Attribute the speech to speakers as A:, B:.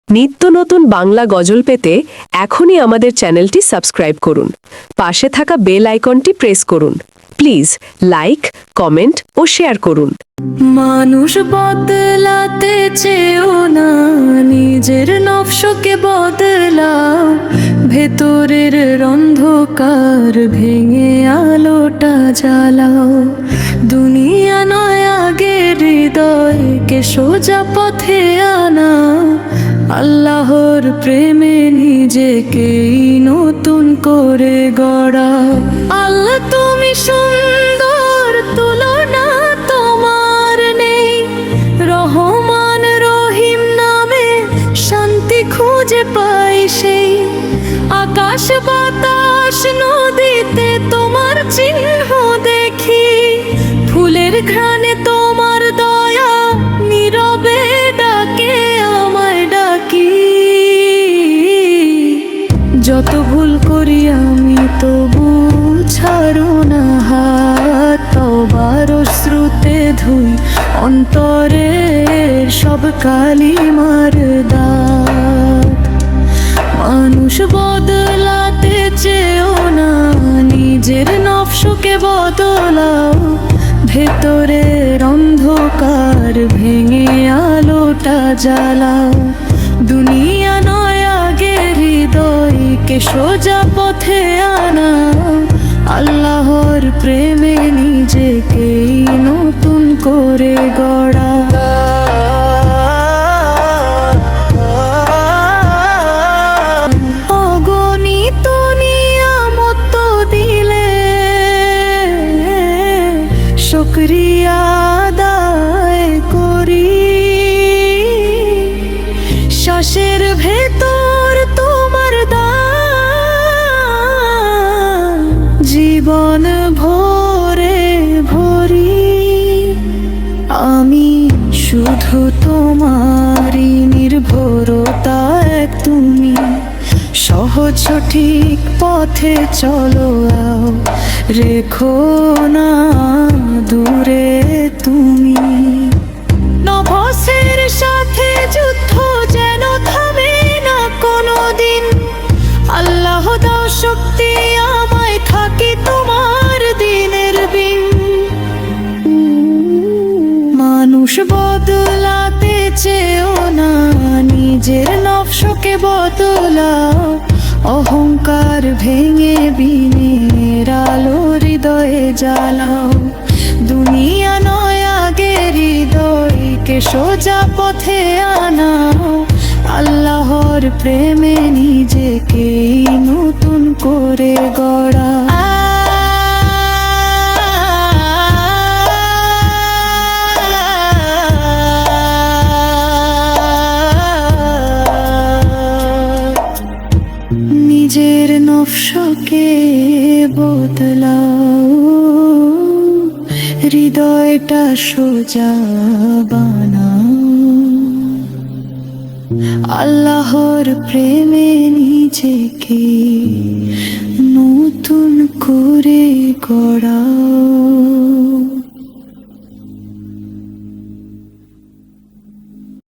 A: নিত্য নতুন বাংলা গজল পেতে এখনই আমাদের চ্যানেলটি সাবস্ক্রাইব করুন। পাশে থাকা বেল আইকনটি প্রেস করুন। প্লিজ লাইক, কমেন্ট ও শেয়ার করুন।
B: মানুষ বদলাতে চেয়েও না, নিজের নকশকে বদলাও। ভেতরের অন্ধকার ভেঙে আলোটা জ্বালাও। দুনিয়া নয় আগের হৃদয়কে সোজা পথে আনা। আল্লাহর প্রেমে নিজেকেই নতুন করে গড়া। আল্লাহ তুমি সুন্দর, তুলনা তোমার নেই। রহমান রহিম নামে শান্তি খুঁজে পাই সেই। আকাশ বাতাস নদীতে তোমার চিহ্ন দেখি। ফুলের ঘ্রাণে তোমার দয়া নীরবে ডাকে আমায় ডাকি। যত ভুল করি আমি তবু ছাড়ো না হাত। তবার শ্রুতে ধুই অন্তরের সব কালিমার দাগ। মানুষ বদলাতে চেয়েও না, নিজের নকশকে বদলাও। ভেতরের অন্ধকার ভেঙে আলোটা জ্বালাও। দুনিয়া নয় আগের হৃদয়কে সোজা পথে আনা। আল্লাহর প্রেমে নিজেকেই নতুন করে গড়া। অগণিত নিয়ামত দিলে শুকরিয়া আদায় করি। শ্বাসের ভেতর তোমার দান, জীবন ভরে ভরি। আমি শুধু তোমারই নির্ভরতা এক তুমি। সহজ সঠিক পথে চলো আও, রেখো না দূরে তুমি। নভসের সাথে যুদ্ধ যেন থামে না কোনোদিন। আল্লাহ দাও শক্তি আমায়, থাকি তোমার দিনের বিন। মানুষ বদলাতে চেয়েও না, নিজের নকশকে বদলাও। অহংকার ভেঙে বিনের আলো হৃদয়ে জ্বালাও। দুনিয়া নয় আগের হৃদয়কে সোজা পথে আনাও। আল্লাহর প্রেমে নিজেকেই নতুন করে গড়া। নিজের নকশকে বদলাও, হৃদয়টা সোজা বানাও। আল্লাহর প্রেমে নিজেকে নতুন করে গড়া।